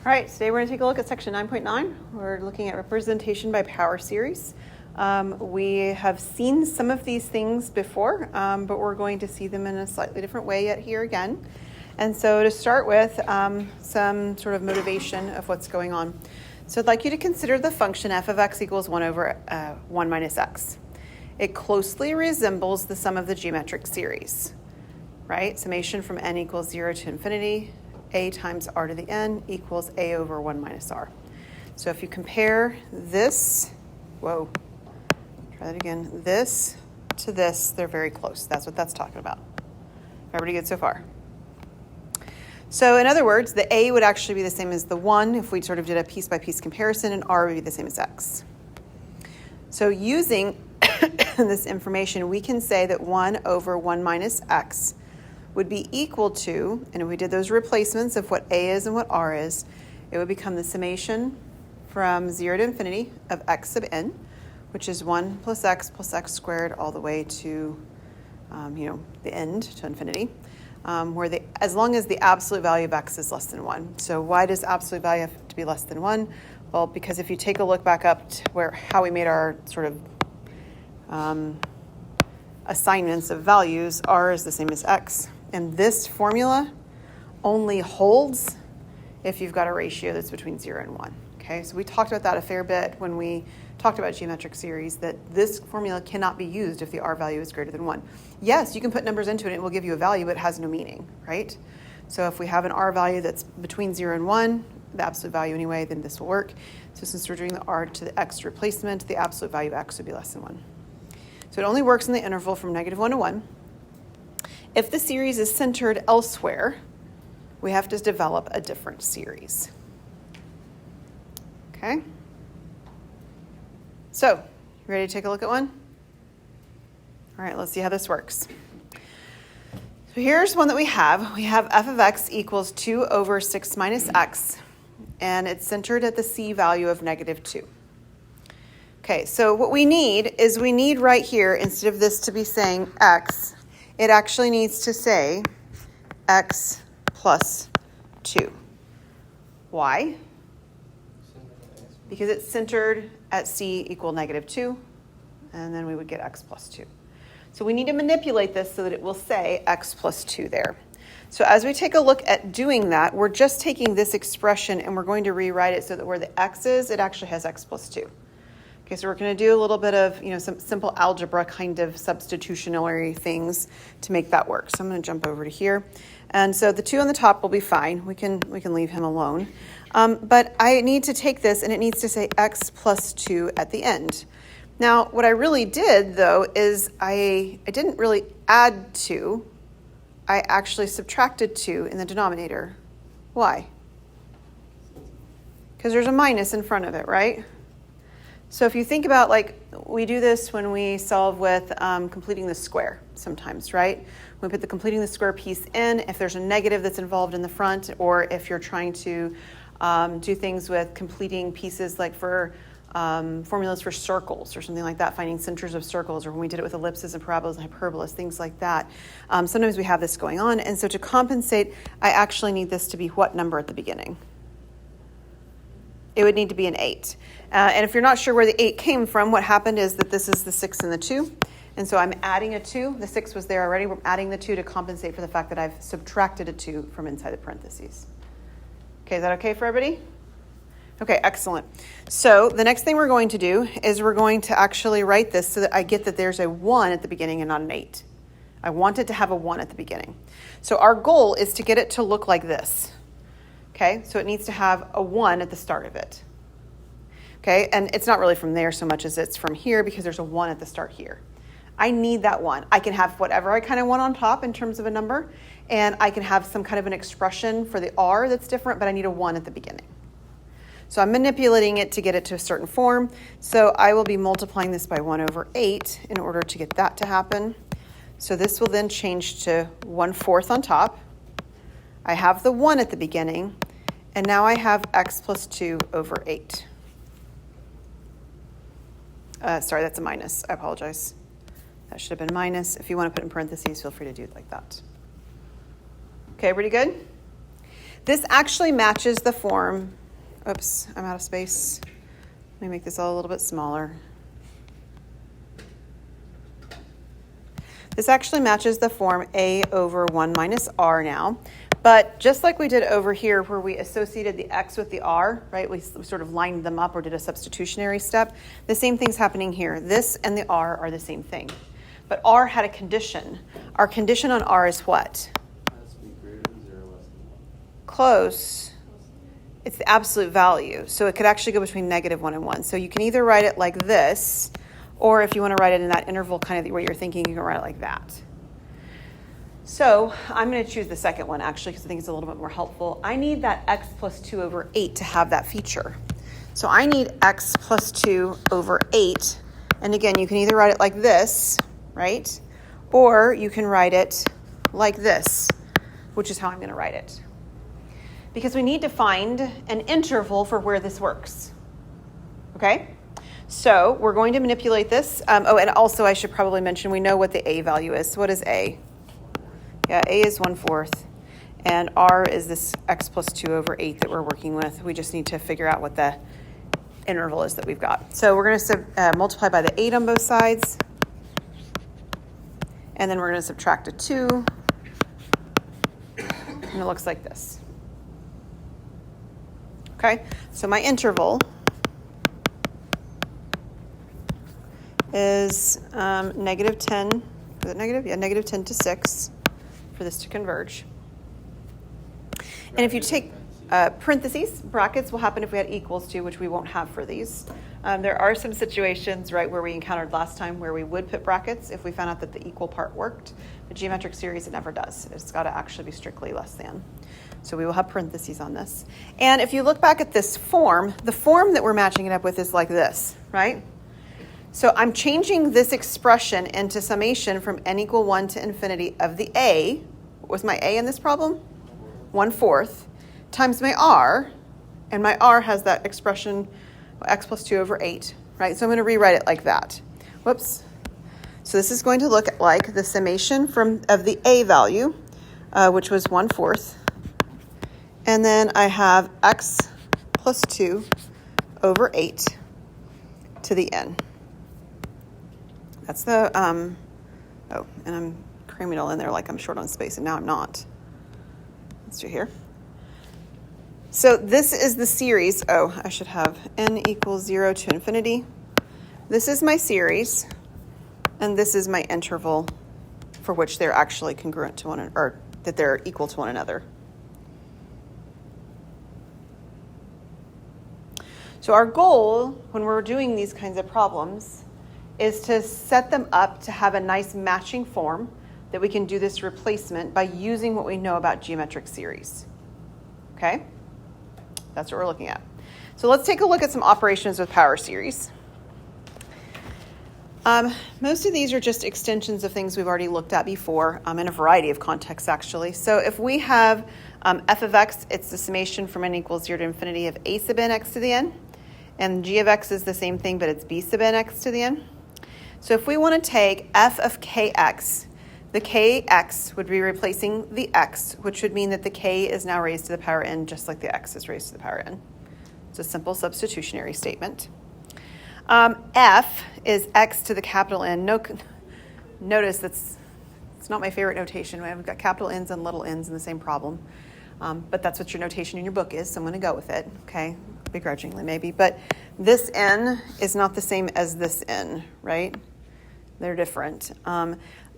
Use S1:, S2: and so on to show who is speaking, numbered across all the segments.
S1: All right, today we're going to take a look at section 9.9. We're looking at representation by power series. We have seen some of these things before, but we're going to see them in a slightly different way yet here again. And so to start with, some sort of motivation of what's going on. So I'd like you to consider the function f of x equals 1 over 1 minus x. It closely resembles the sum of the geometric series, right? Summation from n equals 0 to infinity. A times r to the n equals a over 1 minus r. So if you compare this, try that again, this to this, they're very close. That's what that's talking about. Everybody good so far? So in other words, the a would actually be the same as the 1 if we sort of did a piece-by-piece comparison, and r would be the same as x. So using this information, we can say that 1 over 1 minus x would be equal to, and if we did those replacements of what a is and what r is, it would become the summation from 0 to infinity of x sub n, which is 1 plus x squared all the way to, the end, to infinity, as long as the absolute value of x is less than 1. So why does absolute value have to be less than 1? Well, because if you take a look back up to how we made our sort of assignments of values, r is the same as x. And this formula only holds if you've got a ratio that's between 0 and 1. Okay, so we talked about that a fair bit when we talked about geometric series, that this formula cannot be used if the r value is greater than 1. Yes, you can put numbers into it and it will give you a value, but it has no meaning, right? So if we have an r value that's between 0 and 1, the absolute value anyway, then this will work. So since we're doing the r to the x replacement, the absolute value of x would be less than 1. So it only works in the interval from -1 to 1. If the series is centered elsewhere, we have to develop a different series. Okay? So, you ready to take a look at one? All right, let's see how this works. So here's one that we have. We have f of x equals 2 over 6 minus x, and it's centered at the c value of -2. Okay, so what we need is right here, instead of this to be saying x, it actually needs to say x plus 2. Why? Because it's centered at c equal -2, and then we would get x plus 2. So we need to manipulate this so that it will say x plus 2 there. So as we take a look at doing that, we're just taking this expression and we're going to rewrite it so that where the x is, it actually has x plus 2. Okay, so we're going to do a little bit of, some simple algebra kind of substitutionary things to make that work. So I'm going to jump over to here. And so the 2 on the top will be fine. We can leave him alone. But I need to take this and it needs to say x plus 2 at the end. Now, what I really did, though, is I didn't really add 2. I actually subtracted 2 in the denominator. Why? Because there's a minus in front of it, right? So if you think about, we do this when we solve with completing the square sometimes, right? We put the completing the square piece in if there's a negative that's involved in the front, or if you're trying to do things with completing pieces like for formulas for circles or something like that, finding centers of circles, or when we did it with ellipses and parabolas and hyperbolas, things like that. Sometimes we have this going on. And so to compensate, I actually need this to be what number at the beginning? It would need to be an 8. And if you're not sure where the 8 came from, what happened is that this is the 6 and the 2. And so I'm adding a 2. The 6 was there already. We're adding the 2 to compensate for the fact that I've subtracted a 2 from inside the parentheses. Okay, is that okay for everybody? Okay, excellent. So the next thing we're going to do is we're going to actually write this so that I get that there's a 1 at the beginning and not an 8. I want it to have a 1 at the beginning. So our goal is to get it to look like this. Okay, so it needs to have a 1 at the start of it. Okay, and it's not really from there so much as it's from here because there's a 1 at the start here. I need that 1. I can have whatever I kind of want on top in terms of a number, and I can have some kind of an expression for the r that's different, but I need a 1 at the beginning. So I'm manipulating it to get it to a certain form. So I will be multiplying this by 1 over 8 in order to get that to happen. So this will then change to 1/4 on top. I have the 1 at the beginning, and now I have x plus 2 over 8. Sorry, that's a minus. I apologize. That should have been minus. If you want to put in parentheses, feel free to do it like that. Okay, pretty good? This actually matches the form. Oops, I'm out of space. Let me make this all a little bit smaller. This actually matches the form a over 1 minus r now. But just like we did over here where we associated the x with the r, right? We sort of lined them up or did a substitutionary step. The same thing's happening here. This and the r are the same thing. But r had a condition. Our condition on r is what?
S2: Has to be greater than 0, less than 1.
S1: Close. It's the absolute value. So it could actually go between -1 and 1. So you can either write it like this, or if you want to write it in that interval kind of where you're thinking, you can write it like that. So I'm going to choose the second one, actually, because I think it's a little bit more helpful. I need that x plus 2 over 8 to have that feature. So I need x plus 2 over 8. And again, you can either write it like this, right? Or you can write it like this, which is how I'm going to write it. Because we need to find an interval for where this works. Okay? So we're going to manipulate this. And also I should probably mention we know what the a value is. So what is a? Yeah, a is 1/4, and r is this x plus 2 over 8 that we're working with. We just need to figure out what the interval is that we've got. So we're going to multiply by the 8 on both sides, and then we're going to subtract a 2, and it looks like this. Okay, so my interval is -10, is it negative? Yeah, -10 to 6. For this to converge. And if you take parentheses, brackets will happen if we had equals to, which we won't have for these. There are some situations, right, where we encountered last time where we would put brackets if we found out that the equal part worked. The geometric series, it never does. It's got to actually be strictly less than. So we will have parentheses on this. And if you look back at this form, the form that we're matching it up with is like this, right? So I'm changing this expression into summation from n equal 1 to infinity of the a. What was my a in this problem? 1/4 times my r. And my r has that expression x plus 2 over 8, right? So I'm going to rewrite it like that. Whoops. So this is going to look like the summation of the a value, which was 1/4. And then I have x plus 2 over 8 to the n. That's the, and I'm cramming it all in there like I'm short on space, and now I'm not. Let's do here. So this is the series. Oh, I should have n equals 0 to infinity. This is my series, and this is my interval for which they're actually congruent to one another, or that they're equal to one another. So our goal when we're doing these kinds of problems is to set them up to have a nice matching form that we can do this replacement by using what we know about geometric series. Okay? That's what we're looking at. So let's take a look at some operations with power series. Most of these are just extensions of things we've already looked at before in a variety of contexts, actually. So if we have f of x, it's the summation from n equals 0 to infinity of a sub n x to the n. And g of x is the same thing, but it's b sub n x to the n. So if we want to take f of kx, the kx would be replacing the x, which would mean that the k is now raised to the power n, just like the x is raised to the power n. It's a simple substitutionary statement. F is x to the capital N. Notice it's not my favorite notation. We've got capital N's and little n's in the same problem. But that's what your notation in your book is, so I'm going to go with it, okay? Begrudgingly maybe. But this n is not the same as this n, right? They're different.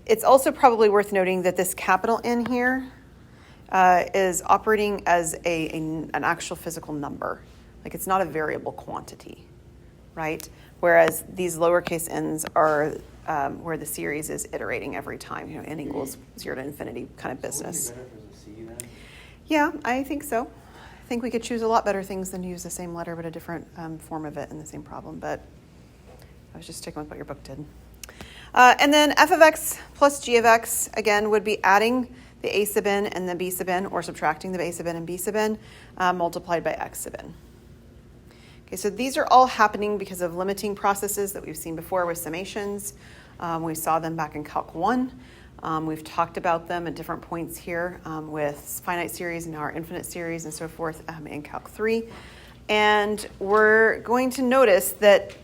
S1: It's also probably worth noting that this capital N here is operating as an actual physical number. Like it's not a variable quantity, right? Whereas these lowercase n's are where the series is iterating every time, n equals 0 to infinity kind of business.
S2: Would it be better if it was a C then?
S1: Yeah, I think so. I think we could choose a lot better things than use the same letter but a different form of it in the same problem, but I was just sticking with what your book did. And then f of x plus g of x, again, would be adding the a sub n and the b sub n, or subtracting the a sub n and b sub n, multiplied by x sub n. Okay, so these are all happening because of limiting processes that we've seen before with summations. We saw them back in Calc 1. We've talked about them at different points here with finite series and our infinite series and so forth in Calc 3. And we're going to notice that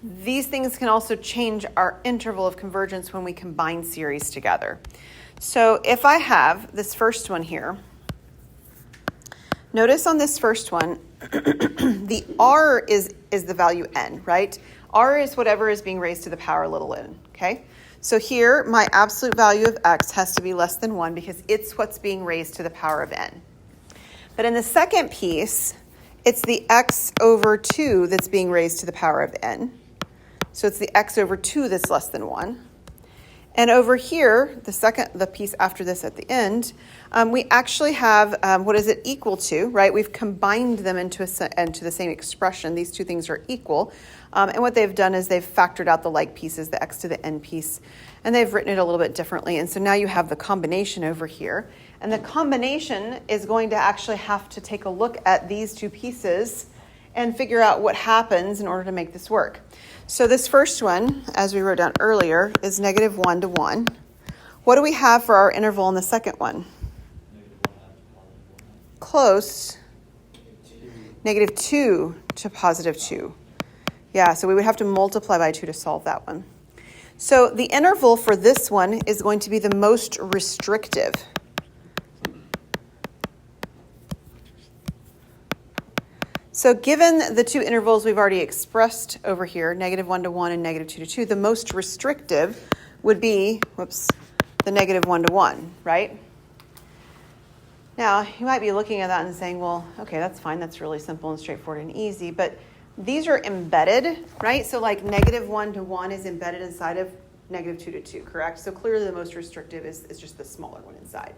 S1: these things can also change our interval of convergence when we combine series together. So if I have this first one here, notice on this first one, the r is the value n, right? R is whatever is being raised to the power little n, okay? So here, my absolute value of x has to be less than 1 because it's what's being raised to the power of n. But in the second piece, it's the x over 2 that's being raised to the power of n. So it's the x over 2 that's less than 1. And over here, the piece after this at the end, we actually have, what is it equal to, right? We've combined them into the same expression. These two things are equal. And what they've done is they've factored out the like pieces, the x to the n piece, and they've written it a little bit differently. And so now you have the combination over here. And the combination is going to actually have to take a look at these two pieces and figure out what happens in order to make this work. So this first one, as we wrote down earlier, is negative 1 to 1. What do we have for our interval in the second one? Close. Negative 2 to positive 2. Yeah, so we would have to multiply by 2 to solve that one. So the interval for this one is going to be the most restrictive. So given the two intervals we've already expressed over here, negative 1 to 1 and negative 2 to 2, the most restrictive would be, the negative 1 to 1, right? Now, you might be looking at that and saying, well, okay, that's fine. That's really simple and straightforward and easy. But these are embedded, right? So like negative 1 to 1 is embedded inside of negative 2 to 2, correct? So clearly the most restrictive is just the smaller one inside.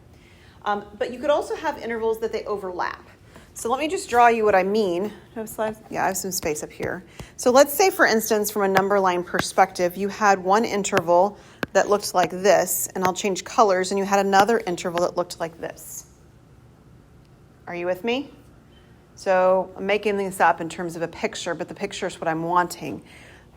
S1: But you could also have intervals that they overlap. So let me just draw you what I mean. No slides? Yeah, I have some space up here. So let's say, for instance, from a number line perspective, you had one interval that looked like this, and I'll change colors, and you had another interval that looked like this. Are you with me? So I'm making this up in terms of a picture, but the picture is what I'm wanting.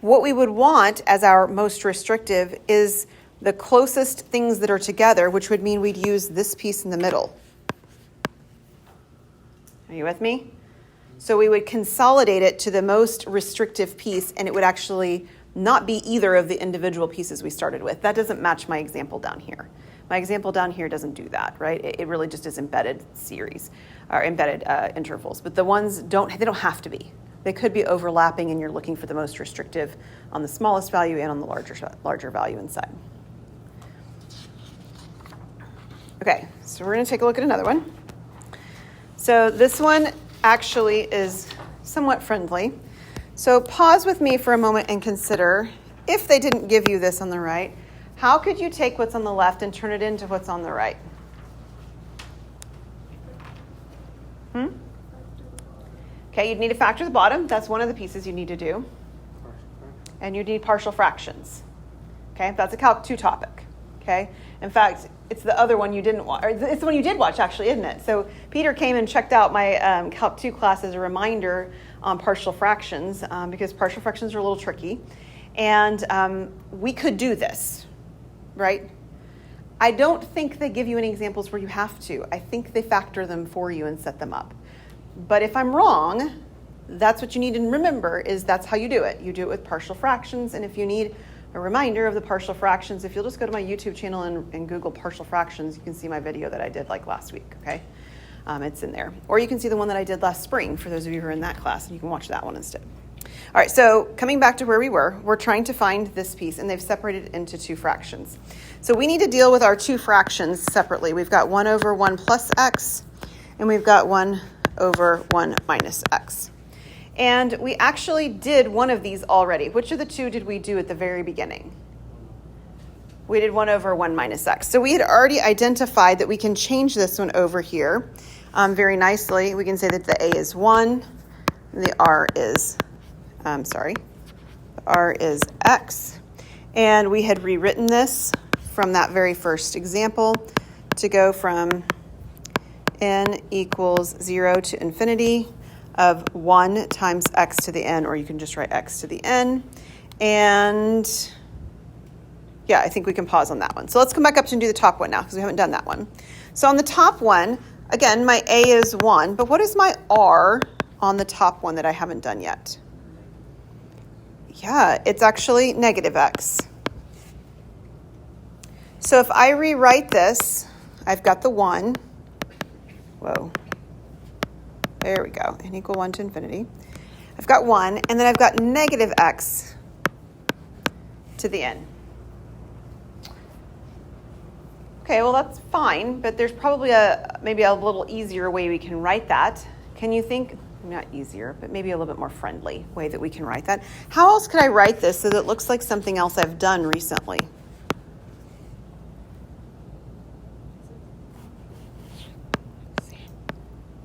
S1: What we would want as our most restrictive is the closest things that are together, which would mean we'd use this piece in the middle. Are you with me? So we would consolidate it to the most restrictive piece, and it would actually not be either of the individual pieces we started with. That doesn't match my example down here. My example down here doesn't do that, right? It really just is embedded series or embedded intervals. But the ones they don't have to be. They could be overlapping, and you're looking for the most restrictive on the smallest value and on the larger value inside. Okay, so we're going to take a look at another one. So this one actually is somewhat friendly. So pause with me for a moment and consider, if they didn't give you this on the right, how could you take what's on the left and turn it into what's on the right? Okay, you'd need to factor the bottom. That's one of the pieces you need to do. And you need partial fractions. Okay, that's a Calc 2 topic. Okay, in fact, it's the other one you didn't watch, or it's the one you did watch, actually, isn't it? So Peter came and checked out my Calc 2 class as a reminder on partial fractions, because partial fractions are a little tricky. And we could do this, right? I don't think they give you any examples where you have to. I think they factor them for you and set them up. But if I'm wrong, that's what you need to remember, is that's how you do it. You do it with partial fractions, and if you need a reminder of the partial fractions, if you'll just go to my YouTube channel and Google partial fractions, you can see my video that I did like last week, okay? It's in there. Or you can see the one that I did last spring, for those of you who are in that class, and you can watch that one instead. All right, so coming back to where we were, we're trying to find this piece, and they've separated it into two fractions. So we need to deal with our two fractions separately. We've got 1 over 1 plus x, and we've got 1 over 1 minus x. And we actually did one of these already. Which of the two did we do at the very beginning? We did 1 over 1 minus x. So we had already identified that we can change this one over here very nicely. We can say that the a is 1, and the r is, x. And we had rewritten this from that very first example to go from n equals 0 to infinity of 1 times x to the n, or you can just write x to the n. And Yeah, I think we can pause on that one. So let's come back up and do the top one now because we haven't done that one. So on the top one, again, my A is 1, but what is my R on the top one that I haven't done yet? Yeah, it's actually negative x. So if I rewrite this, I've got the 1. Whoa. There we go. N equal 1 to infinity. I've got 1, and then I've got negative x to the n. Okay, well, that's fine, but there's probably maybe a little easier way we can write that. Can you think, not easier, but maybe a little bit more friendly way that we can write that? How else could I write this so that it looks like something else I've done recently?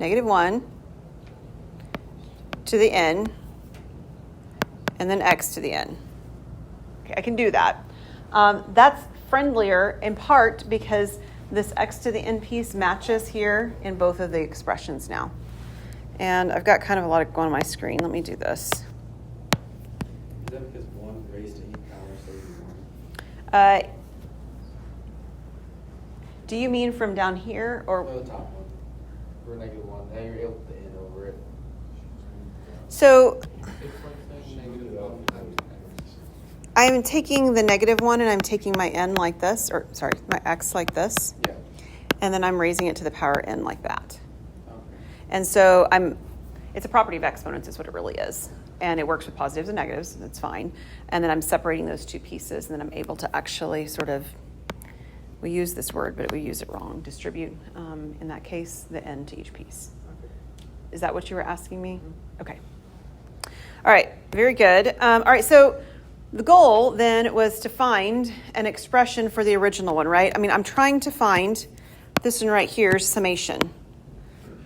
S1: Negative 1 to the n, and then x to the n. Okay, I can do that. That's friendlier in part because this x to the n piece matches here in both of the expressions now. And I've got kind of a lot going on my screen. Let me do this.
S2: Is that because 1 raised to e power stays 1?
S1: Do you mean from down here or?
S2: No, the top one. For negative 1. Now you're able to n over it.
S1: So
S2: Negative 1.
S1: I am taking the negative 1 and I'm taking my n like this, or sorry, my x like this,
S2: Yeah.
S1: and then I'm raising it to the power n like that.
S2: Okay.
S1: And so it's a property of exponents is what it really is. And it works with positives and negatives, that's fine. And then I'm separating those two pieces, and then I'm able to actually sort of, we use this word, but we use it wrong, distribute, in that case, the n to each piece.
S2: Okay.
S1: Is that what you were asking me? Okay. All right, very good. All right, so the goal then was to find an expression for the original one, right? I mean, I'm trying to find this one right here, summation.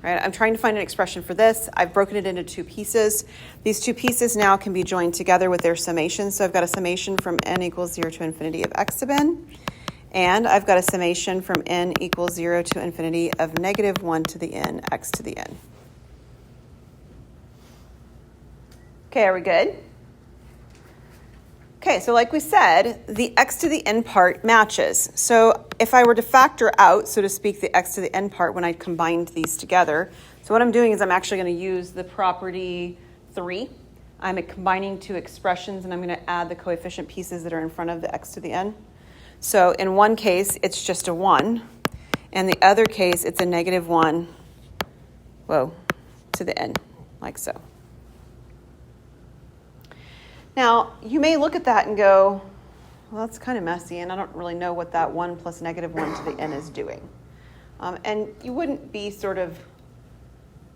S1: Right? I'm trying to find an expression for this. I've broken it into two pieces. These two pieces now can be joined together with their summation. So I've got a summation from n equals 0 to infinity of x sub n. And I've got a summation from n equals 0 to infinity of negative 1 to the n, x to the n. Okay, are we good? Okay, so like we said, the x to the n part matches. So if I were to factor out, so to speak, the x to the n part when I combined these together, so what I'm doing is I'm actually going to use the property 3. I'm combining two expressions, and I'm going to add the coefficient pieces that are in front of the x to the n. So in one case, it's just a 1. And the other case, it's a negative 1, to the n, like so. Now, you may look at that and go, well, that's kind of messy, and I don't really know what that 1 plus negative 1 to the n is doing. And you wouldn't be sort of,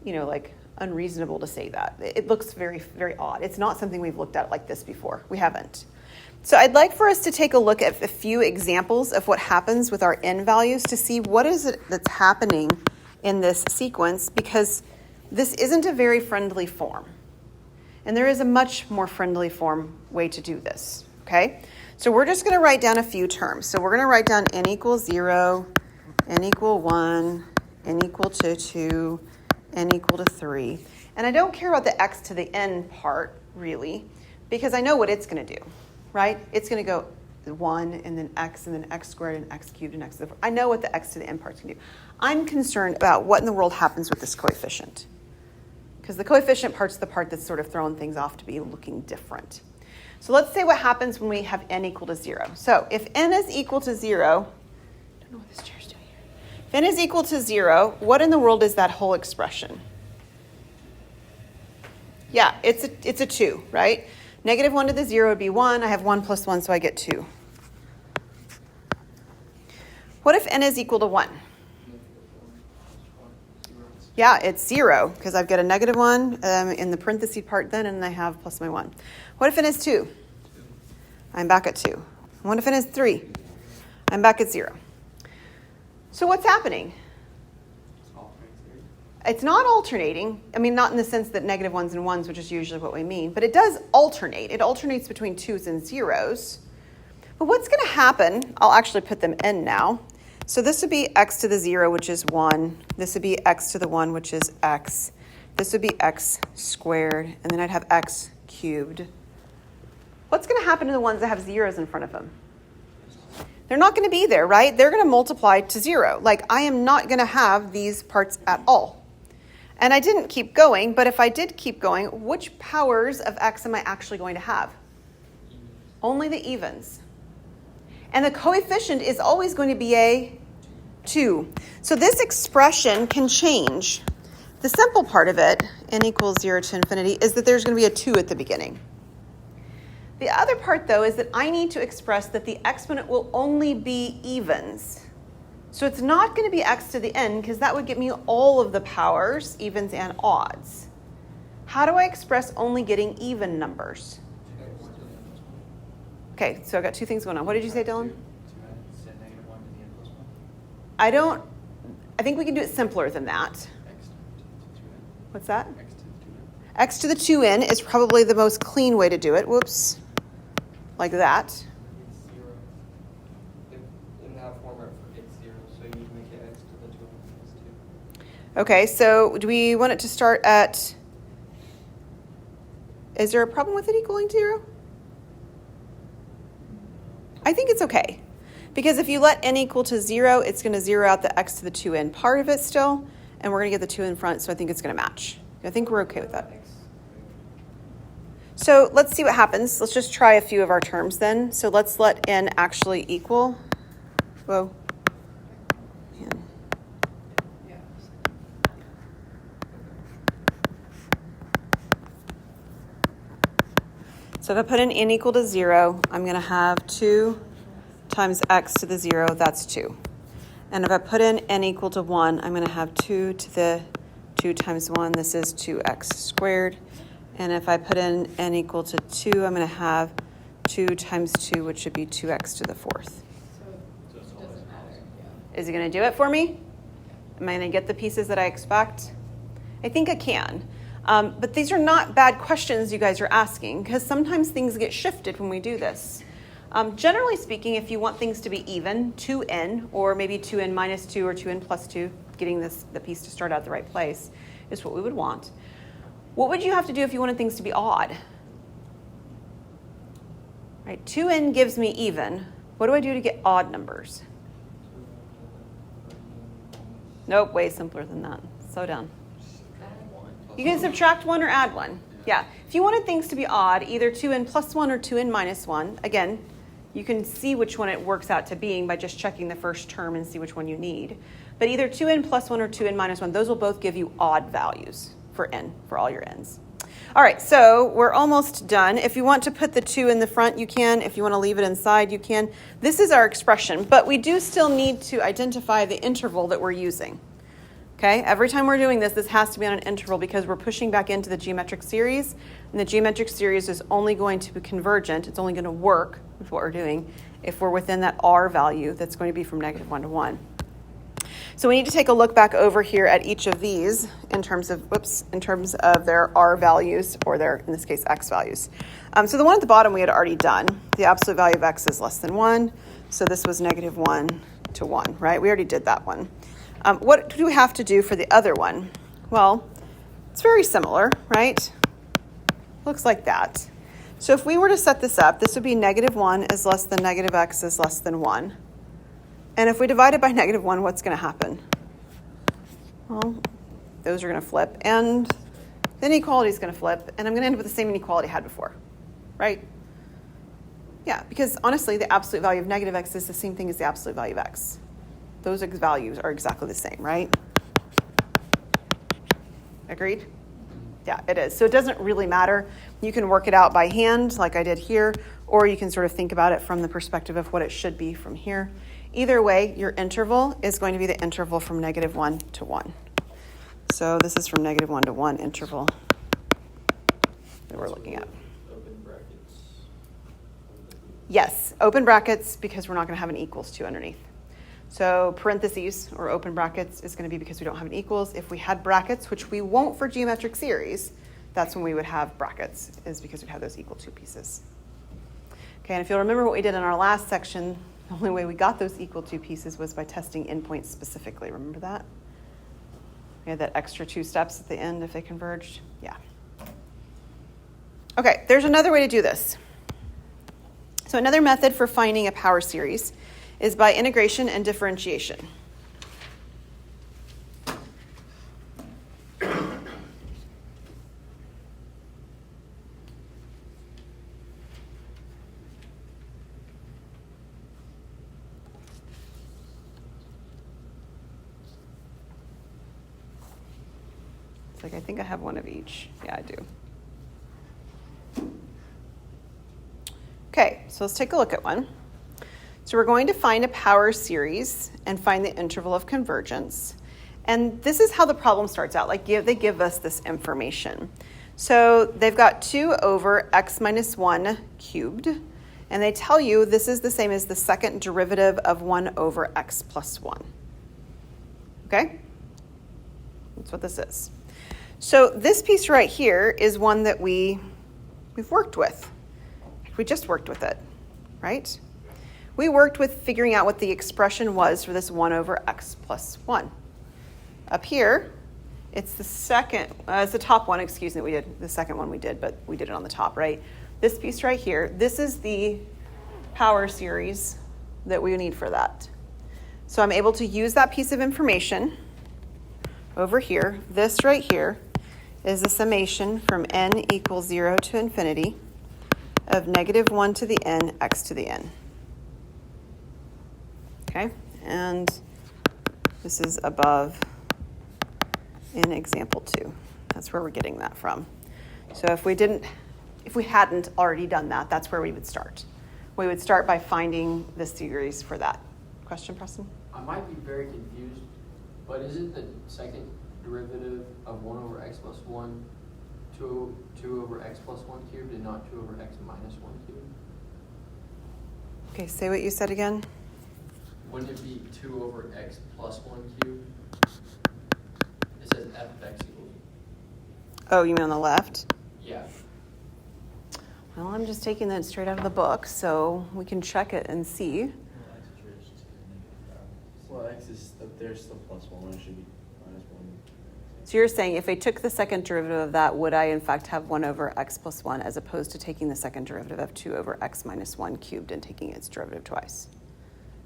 S1: like unreasonable to say that. It looks very, very odd. It's not something we've looked at like this before. We haven't. So I'd like for us to take a look at a few examples of what happens with our n values to see what is it that's happening in this sequence, because this isn't a very friendly form. And there is a much more friendly form way to do this, okay? So we're just going to write down a few terms. So we're going to write down n equals 0, n equal 1, n equal to 2, n equal to 3. And I don't care about the x to the n part, really, because I know what it's going to do, right? It's going to go 1, and then x squared, and x cubed, and x to the 4. I know what the x to the n part's going to do. I'm concerned about what in the world happens with this coefficient, because the coefficient part's the part that's sort of throwing things off to be looking different. So let's say what happens when we have n equal to 0. So if n is equal to 0, I don't know what this chair's doing here. If n is equal to 0, what in the world is that whole expression? Yeah, it's a 2, right? Negative 1 to the 0 would be 1. I have 1 plus 1, so I get 2. What if n is equal to 1? Yeah, it's 0, because I've got a negative 1 in the parenthesis part then, and I have plus my 1. What if n is 2? I'm back at 2. What if n is 3? I'm back at 0. So what's happening? It's not alternating. I mean, not in the sense that negative 1s and 1s, which is usually what we mean, but it does alternate. It alternates between 2s and 0s. But what's going to happen, I'll actually put them in now. So this would be x to the 0, which is 1. This would be x to the 1, which is x. This would be x squared, and then I'd have x cubed. What's going to happen to the ones that have zeros in front of them? They're not going to be there, right? They're going to multiply to 0. Like, I am not going to have these parts at all. And I didn't keep going, but if I did keep going, which powers of x am I actually going to have? Only the evens. And the coefficient is always going to be a 2. So this expression can change. The simple part of it, n equals 0 to infinity, is that there's going to be a 2 at the beginning. The other part, though, is that I need to express that the exponent will only be evens. So it's not going to be x to the n, because that would get me all of the powers, evens and odds. How do I express only getting even numbers? Okay, so I've got two things going on. What did you say, Dylan? I think we can do it simpler than that. What's that? X to the 2n is probably the most clean way to do it. Whoops. Like that.
S3: In that format, it's 0, so you make it x to the 2n plus 2.
S1: Okay, so do we want it to start at... Is there a problem with it equaling 0? I think it's okay. Because if you let n equal to 0, it's going to zero out the x to the 2n part of it still, and we're going to get the 2 in front, so I think it's going to match. I think we're okay with that. So let's see what happens. Let's just try a few of our terms then. So let's let n actually equal. Whoa. Man. So if I put in n equal to 0, I'm going to have 2 times x to the 0, that's 2. And if I put in n equal to 1, I'm going to have 2 to the 2 times 1, this is 2x squared. And if I put in n equal to 2, I'm going to have 2 times 2, which should be 2x to the 4th.
S4: So it doesn't matter. Yeah.
S1: Is it going to do it for me? Am I going to get the pieces that I expect? I think I can. But these are not bad questions you guys are asking, because sometimes things get shifted when we do this. Generally speaking, if you want things to be even, 2n, or maybe 2n minus 2 or 2n plus 2, getting the piece to start out the right place, is what we would want. What would you have to do if you wanted things to be odd? Right, 2n gives me even. What do I do to get odd numbers? Nope, way simpler than that. Slow down. You can subtract 1 or add 1. Yeah. If you wanted things to be odd, either 2n plus 1 or 2n minus 1, again, you can see which one it works out to being by just checking the first term and see which one you need. But either 2n plus 1 or 2n minus 1, those will both give you odd values for n, for all your n's. All right, so we're almost done. If you want to put the 2 in the front, you can. If you want to leave it inside, you can. This is our expression, but we do still need to identify the interval that we're using. Okay, every time we're doing this has to be on an interval because we're pushing back into the geometric series, and the geometric series is only going to be convergent. It's only going to work with what we're doing if we're within that r value that's going to be from -1 to 1. So we need to take a look back over here at each of these in terms of their r values, or their, in this case, x values. So the one at the bottom we had already done. The absolute value of x is less than 1. So this was -1 to 1, right? We already did that one. What do we have to do for the other one? Well, it's very similar, right? Looks like that. So if we were to set this up, this would be -1 is less than -x is less than 1. And if we divide it by -1, what's going to happen? Well, those are going to flip, and the inequality is going to flip, and I'm going to end up with the same inequality I had before, right? Yeah, because honestly, the absolute value of -x is the same thing as the absolute value of x. Those values are exactly the same, right? Agreed? Yeah, it is. So it doesn't really matter. You can work it out by hand, like I did here, or you can sort of think about it from the perspective of what it should be from here. Either way, your interval is going to be the interval from -1 to 1. So this is from -1 to 1 interval that we're looking at.
S2: Open brackets.
S1: Yes, open brackets because we're not going to have an equals to underneath. So parentheses or open brackets is going to be because we don't have an equals. If we had brackets, which we won't for geometric series, that's when we would have brackets, is because we'd have those equal to pieces. Okay, and if you'll remember what we did in our last section, the only way we got those equal to pieces was by testing endpoints specifically. Remember that? We had that extra 2 steps at the end if they converged. Yeah. Okay, there's another way to do this. So another method for finding a power series is by integration and differentiation. It's like, I think I have one of each. Yeah, I do. Okay, so let's take a look at one. So we're going to find a power series and find the interval of convergence. And this is how the problem starts out. Like they give us this information. So they've got 2 over x minus 1 cubed. And they tell you this is the same as the second derivative of 1 over x plus 1. Okay? That's what this is. So this piece right here is one that we've worked with. We just worked with it, right? We worked with figuring out what the expression was for this 1 over x plus 1. Up here, it's the top one, excuse me, we did the second one we did, but we did it on the top, right? This piece right here, this is the power series that we need for that. So I'm able to use that piece of information over here. This right here is the summation from n equals 0 to infinity of negative 1 to the n, x to the n. Okay, and this is above in example 2. That's where we're getting that from. So if we hadn't already done that, that's where we would start. We would start by finding the series for that. Question, Preston?
S5: I might be very confused, but isn't the second derivative of 1 over x plus 1 2 over x plus 1 cubed and not 2 over x minus 1 cubed?
S1: Okay, say what you said again.
S5: Wouldn't it be 2 over x plus 1 cubed? It says f of x equals.
S1: Oh, you mean on the left?
S5: Yeah.
S1: Well, I'm just taking that straight out of the book, so we can check it and see.
S2: Well, x is there's still plus 1. It should be minus 1.
S1: So you're saying if I took the second derivative of that, would I in fact have 1 over x plus 1 as opposed to taking the second derivative of 2 over x minus 1 cubed and taking its derivative twice?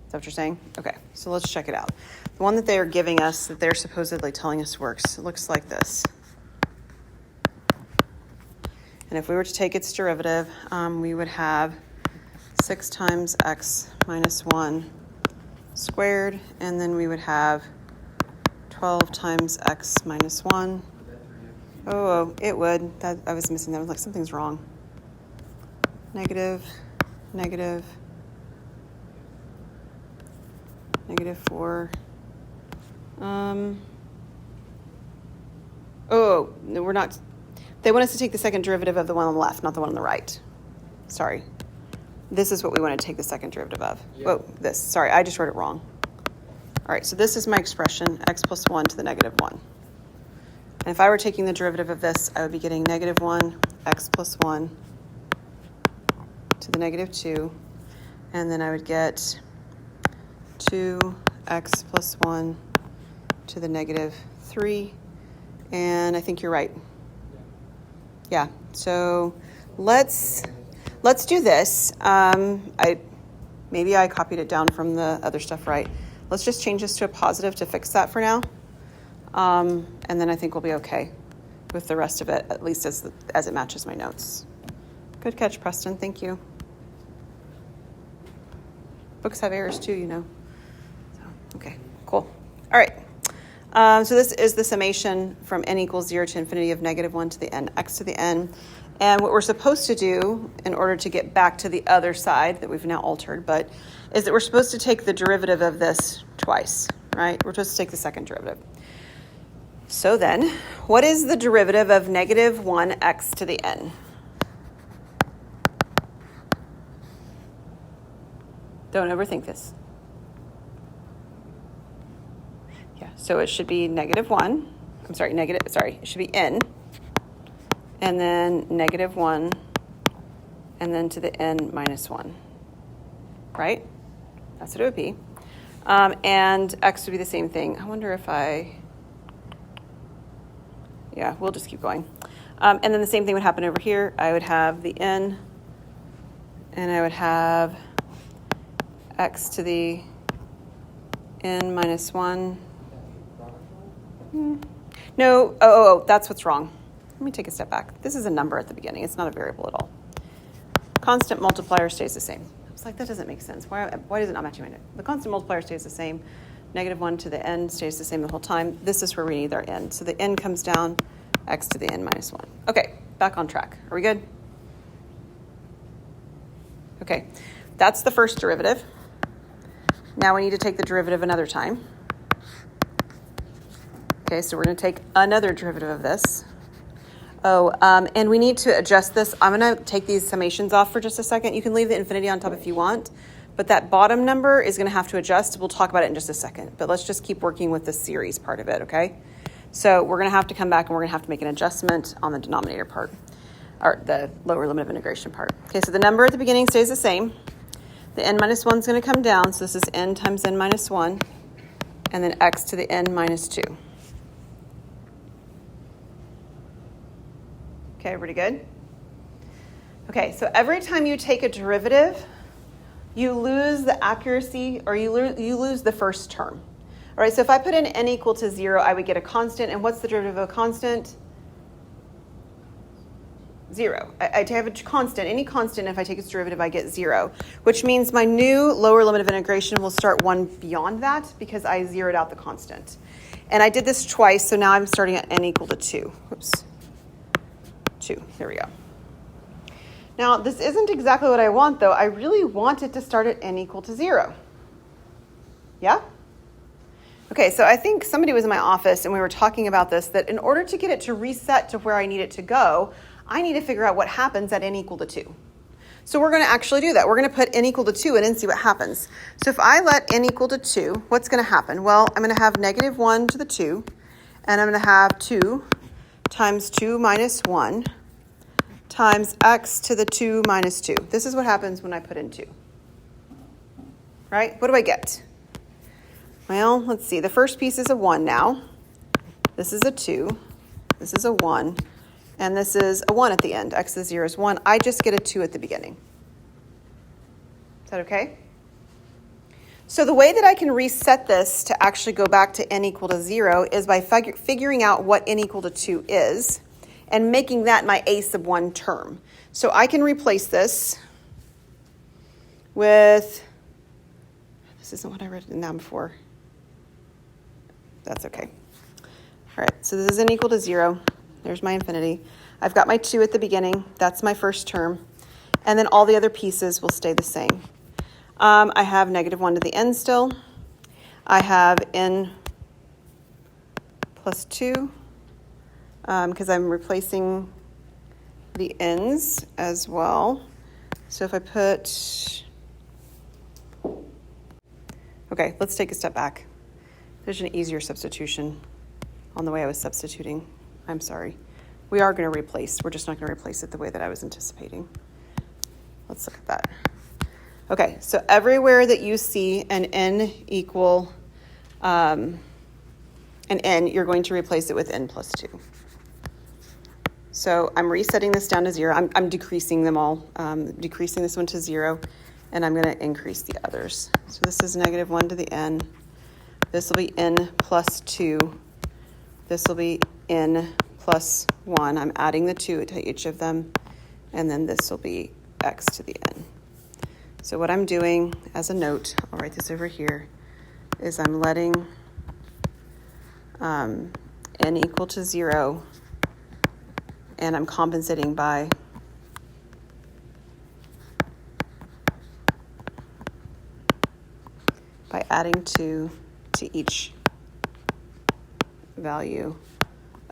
S1: Is that what you're saying? Okay, so let's check it out. The one that they are giving us, that they're supposedly telling us works, it looks like this. And if we were to take its derivative, we would have 6 times x minus 1 squared, and then we would have 12 times x minus 1. Oh, it would. I was missing that. I was like, something's wrong. Negative, negative, negative 4. Oh, no, we're not. They want us to take the second derivative of the one on the left, not the one on the right. Sorry. This is what we want to take the second derivative of.
S5: Yeah.
S1: Whoa, this. Sorry, I just wrote it wrong. All right, so this is my expression, x plus 1 to the negative 1. And if I were taking the derivative of this, I would be getting negative 1, x plus 1 to the negative 2. And then I would get 2x plus 1 to the negative 3. And I think you're right. Yeah, so let's do this. Maybe I copied it down from the other stuff, right? Let's just change this to a positive to fix that for now. And then I think we'll be okay with the rest of it, at least as it matches my notes. Good catch, Preston. Thank you. Books have errors too, you know. So, okay, cool. All right. So this is the summation from n equals 0 to infinity of negative 1 to the n, x to the n. And what we're supposed to do in order to get back to the other side that we've now altered, but is that we're supposed to take the derivative of this twice, right? We're supposed to take the second derivative. So then, what is the derivative of negative 1x to the n? Don't overthink this. Yeah, so it should be negative 1. It should be n. And then negative 1. And then to the n minus 1. Right? That's what it would be. And x would be the same thing. I wonder if yeah, we'll just keep going. And then the same thing would happen over here. I would have the n, and I would have x to the n minus 1. No, oh, that's what's wrong. Let me take a step back. This is a number at the beginning. It's not a variable at all. Constant multiplier stays the same. I was like, that doesn't make sense. Why does it not match my note? The constant multiplier stays the same. -1 to the n stays the same the whole time. This is where we need our n. So the n comes down, x to the n minus 1. Okay, back on track. Are we good? Okay, that's the first derivative. Now we need to take the derivative another time. Okay, so we're going to take another derivative of this. And we need to adjust this. I'm going to take these summations off for just a second. You can leave the infinity on top if you want, but that bottom number is going to have to adjust. We'll talk about it in just a second, but let's just keep working with the series part of it, okay? So we're going to have to come back and we're going to have to make an adjustment on the denominator part, or the lower limit of integration part. Okay, so the number at the beginning stays the same. The n minus 1 is going to come down, so this is n times n minus 1, and then x to the n minus 2. Okay, pretty good? Okay, so every time you take a derivative, you lose the accuracy, or you lose the first term. All right, so if I put in n equal to 0, I would get a constant. And what's the derivative of a constant? 0. I have a constant. Any constant, if I take its derivative, I get 0, which means my new lower limit of integration will start one beyond that because I zeroed out the constant. And I did this twice, so now I'm starting at n equal to 2. Oops. 2. There we go. Now, this isn't exactly what I want, though. I really want it to start at n equal to 0. Yeah? Okay, so I think somebody was in my office and we were talking about this, that in order to get it to reset to where I need it to go, I need to figure out what happens at n equal to 2. So we're going to actually do that. We're going to put n equal to 2 in and see what happens. So if I let n equal to 2, what's going to happen? Well, I'm going to have -1 to the 2, and I'm going to have 2 times 2 minus 1 times x to the 2 minus 2. This is what happens when I put in 2. Right? What do I get? Well, let's see. The first piece is a 1 now. This is a 2. This is a 1. And this is a 1 at the end. X to the 0 is 1. I just get a 2 at the beginning. Is that okay? So the way that I can reset this to actually go back to n equal to 0 is by figuring out what n equal to 2 is and making that my a sub 1 term. So I can replace this with, this isn't what I wrote down before. That's okay. All right, so this is n equal to 0. There's my infinity. I've got my 2 at the beginning. That's my first term. And then all the other pieces will stay the same. I have -1 to the n still. I have n plus 2 because I'm replacing the n's as well. So if I put, okay, let's take a step back. There's an easier substitution on the way I was substituting. I'm sorry. We are going to replace. We're just not going to replace it the way that I was anticipating. Let's look at that. Okay, so everywhere that you see an n equal an n, you're going to replace it with n plus 2. So I'm resetting this down to 0. I'm decreasing them all, decreasing this one to 0, and I'm going to increase the others. So this is -1 to the n. This will be n plus 2. This will be n plus 1. I'm adding the 2 to each of them, and then this will be x to the n. So what I'm doing as a note, I'll write this over here, is I'm letting n equal to 0, and I'm compensating by adding 2 to each value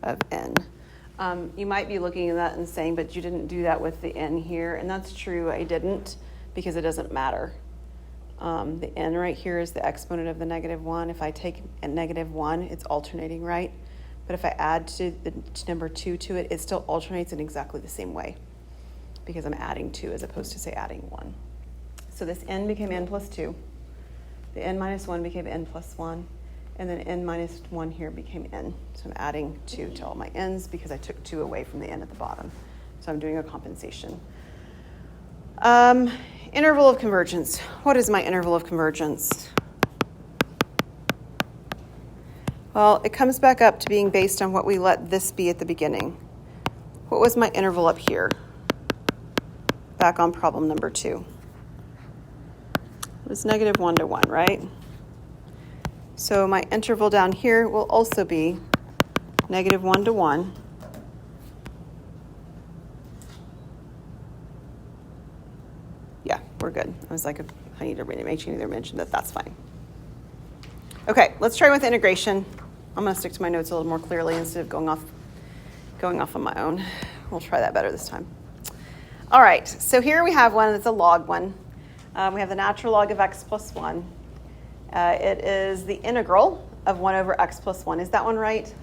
S1: of n. You might be looking at that and saying, but you didn't do that with the n here, and that's true, I didn't, because it doesn't matter. The n right here is the exponent of the -1. If I take a -1, it's alternating, right? But if I add to the number 2 to it, it still alternates in exactly the same way because I'm adding 2 as opposed to, say, adding 1. So this n became n plus 2. The n minus 1 became n plus 1. And then n minus 1 here became n. So I'm adding 2 to all my n's because I took 2 away from the n at the bottom. So I'm doing a compensation. Interval of convergence. What is my interval of convergence? Well, it comes back up to being based on what we let this be at the beginning. What was my interval up here? Back on problem number 2. It was -1 to 1, right? So my interval down here will also be -1 to 1. Yeah, we're good. I was like, I need to make sure you mention that. That's fine. Okay, let's try with integration. I'm going to stick to my notes a little more clearly instead of going off on my own. We'll try that better this time. All right, so here we have one that's a log one. We have the natural log of x plus 1. It is the integral of 1 over x plus 1. Is that one right?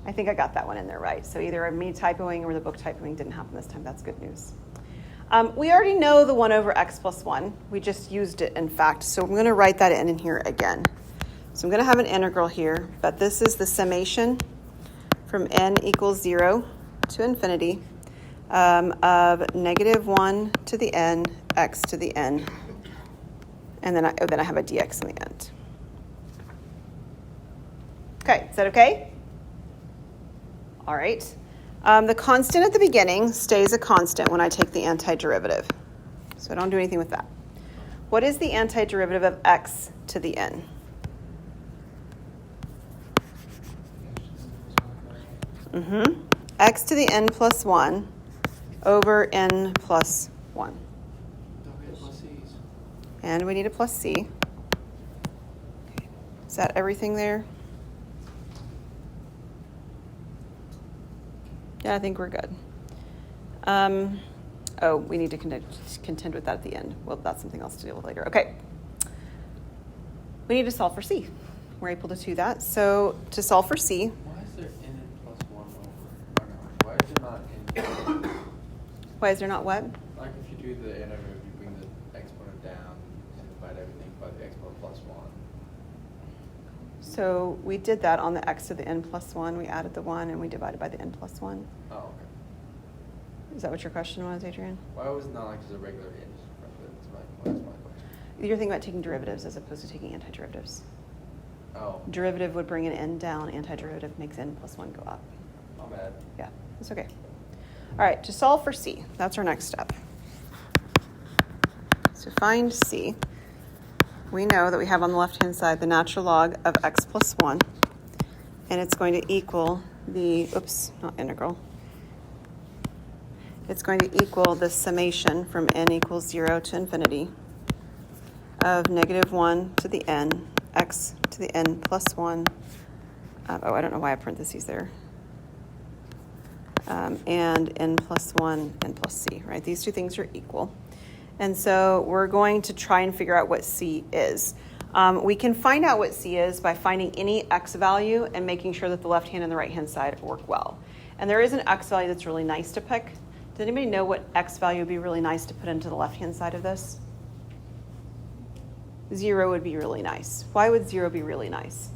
S1: I think I got that one in there right. So either me typoing or the book typoing didn't happen this time. That's good news. We already know the 1 over x plus 1. We just used it, in fact. So I'm going to write that in here again. So I'm going to have an integral here, but this is the summation from n equals 0 to infinity of -1 to the n, x to the n. And then I have a dx in the end. Okay, is that okay? All right. The constant at the beginning stays a constant when I take the antiderivative. So I don't do anything with that. What is the antiderivative of x to the n? X to the n plus 1 over n plus 1. And we need a plus c. Okay. Is that everything there? Yeah, I think we're good. Oh, we need to contend with that at the end. Well, that's something else to deal with later. Okay. We need to solve for c. We're able to do that. So to solve for c.
S2: Why is there n plus 1 over? Why is there not n?
S1: Why is there not what?
S2: Like if you do the integral, you bring the exponent down and divide everything by the exponent plus 1.
S1: So we did that on the x to the n plus 1. We added the 1 and we divided by the n plus 1.
S2: Oh, okay.
S1: Is that what your question was, Adrian?
S2: Why was it not like just a regular n? That's my question.
S1: You're thinking about taking derivatives as opposed to taking antiderivatives.
S2: Oh.
S1: Derivative would bring an n down. Antiderivative makes n plus 1 go up.
S2: My bad.
S1: Yeah, that's okay. All right, to solve for c, that's our next step. So find c. We know that we have on the left-hand side the natural log of x plus 1, and it's going to equal the, not integral. It's going to equal the summation from n equals 0 to infinity of -1 to the n, x to the n plus 1. I don't know why I have parentheses there. And n plus 1, n plus c, right? These two things are equal. And so we're going to try and figure out what c is. We can find out what c is by finding any x value and making sure that the left hand and the right hand side work well. And there is an x value that's really nice to pick. Does anybody know what x value would be really nice to put into the left hand side of this? 0 would be really nice. Why would 0 be really nice?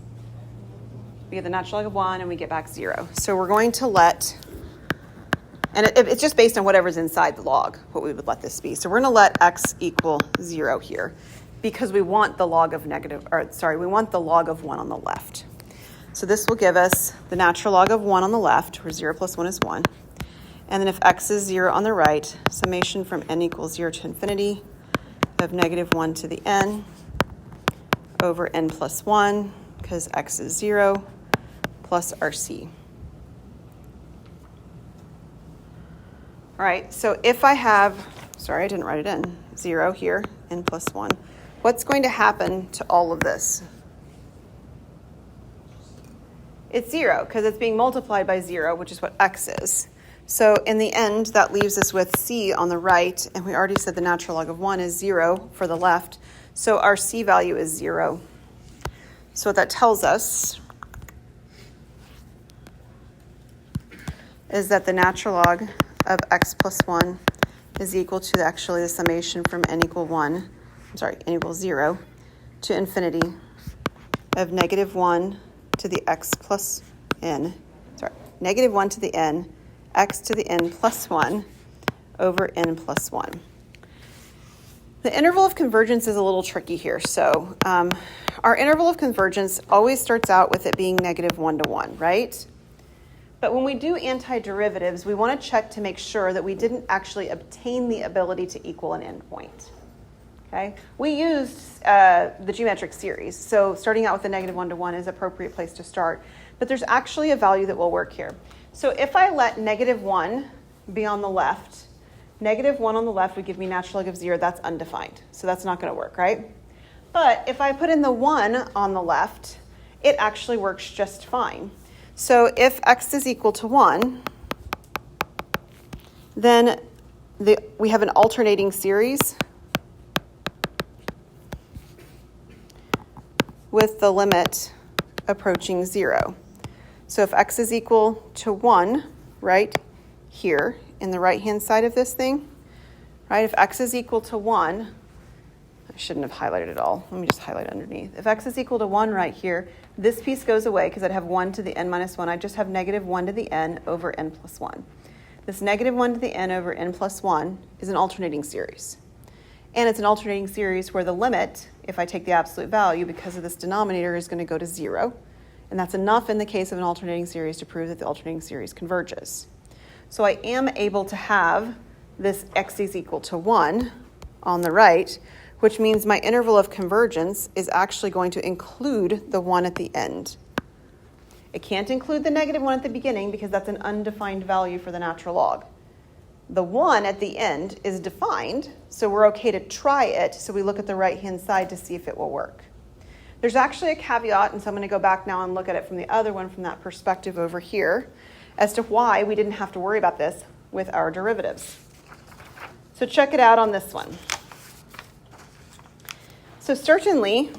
S1: We get the natural log of 1 and we get back 0. So we're going to let, and it's just based on whatever's inside the log, what we would let this be. So we're going to let x equal 0 here because we want the log of we want the log of 1 on the left. So this will give us the natural log of 1 on the left, where 0 plus 1 is 1. And then if x is 0 on the right, summation from n equals 0 to infinity of -1 to the n over n plus 1, because x is 0, plus our c. All right, so if I have, sorry, I didn't write it in, 0 here, n plus 1, what's going to happen to all of this? It's 0, because it's being multiplied by 0, which is what x is. So in the end, that leaves us with c on the right, and we already said the natural log of 1 is 0 for the left, so our c value is 0. So what that tells us is that the natural log of x plus 1 is equal to actually the summation from n equals 0 to infinity of -1 to the x plus n, -1 to the n, x to the n plus 1 over n plus 1. The interval of convergence is a little tricky here. So our interval of convergence always starts out with it being -1 to 1, right? But when we do antiderivatives, we want to check to make sure that we didn't actually obtain the ability to equal an endpoint. Okay? We used the geometric series, so starting out with a -1 to 1 is an appropriate place to start. But there's actually a value that will work here. So if I let -1 be on the left, -1 on the left would give me natural log of 0. That's undefined, so that's not going to work, right? But if I put in the 1 on the left, it actually works just fine. So if x is equal to 1, then we have an alternating series with the limit approaching 0. So if x is equal to 1, right here in the right-hand side of this thing, right, if x is equal to 1, I shouldn't have highlighted it all. Let me just highlight underneath. If x is equal to 1 right here, this piece goes away because I'd have 1 to the n minus 1. I just have -1 to the n over n plus 1. This -1 to the n over n plus 1 is an alternating series. And it's an alternating series where the limit, if I take the absolute value because of this denominator, is going to go to 0. And that's enough in the case of an alternating series to prove that the alternating series converges. So I am able to have this x is equal to 1 on the right, which means my interval of convergence is actually going to include the 1 at the end. It can't include the -1 at the beginning because that's an undefined value for the natural log. The 1 at the end is defined, so we're okay to try it. So we look at the right-hand side to see if it will work. There's actually a caveat, and so I'm going to go back now and look at it from the other one from that perspective over here as to why we didn't have to worry about this with our derivatives. So check it out on this one. So certainly,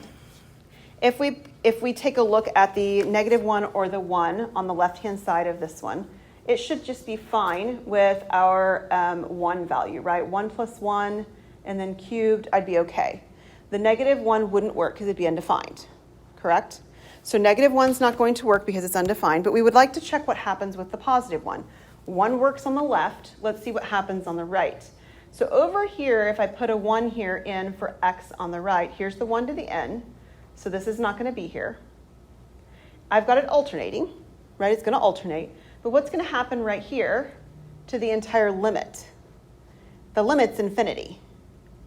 S1: if we take a look at the -1 or the 1 on the left-hand side of this one, it should just be fine with our 1 value, right? 1 plus 1 and then cubed, I'd be okay. The -1 wouldn't work because it'd be undefined, correct? So -1's not going to work because it's undefined, but we would like to check what happens with the positive 1. 1 works on the left. Let's see what happens on the right. So over here, if I put a 1 here in for x on the right, here's the 1 to the n. So this is not going to be here. I've got it alternating, right? It's going to alternate. But what's going to happen right here to the entire limit? The limit's infinity,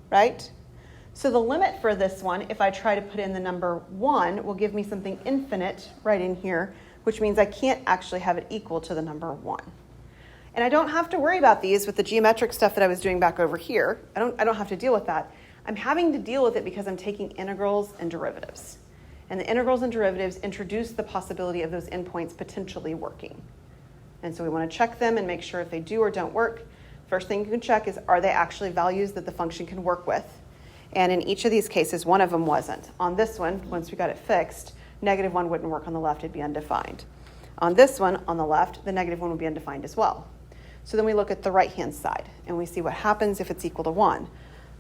S1: right? So the limit for this one, if I try to put in the number 1, will give me something infinite right in here, which means I can't actually have it equal to the number 1. And I don't have to worry about these with the geometric stuff that I was doing back over here. I don't have to deal with that. I'm having to deal with it because I'm taking integrals and derivatives. And the integrals and derivatives introduce the possibility of those endpoints potentially working. And so we want to check them and make sure if they do or don't work. First thing you can check is, are they actually values that the function can work with? And in each of these cases, one of them wasn't. On this one, once we got it fixed, -1 wouldn't work on the left, it'd be undefined. On this one, on the left, the -1 would be undefined as well. So then we look at the right-hand side, and we see what happens if it's equal to 1.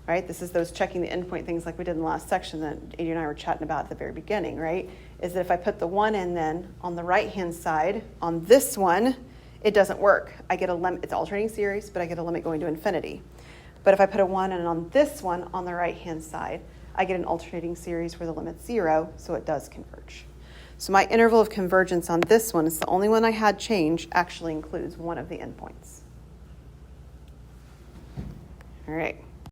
S1: Right? This is those checking the endpoint things like we did in the last section that Adrian and I were chatting about at the very beginning, right? Is that if I put the 1 in then on the right-hand side, on this one, it doesn't work. I get a limit, it's alternating series, but I get a limit going to infinity. But if I put a 1 in on this one on the right-hand side, I get an alternating series where the limit's 0, so it does converge. So my interval of convergence on this one, is the only one I had change, actually includes one of the endpoints. All right.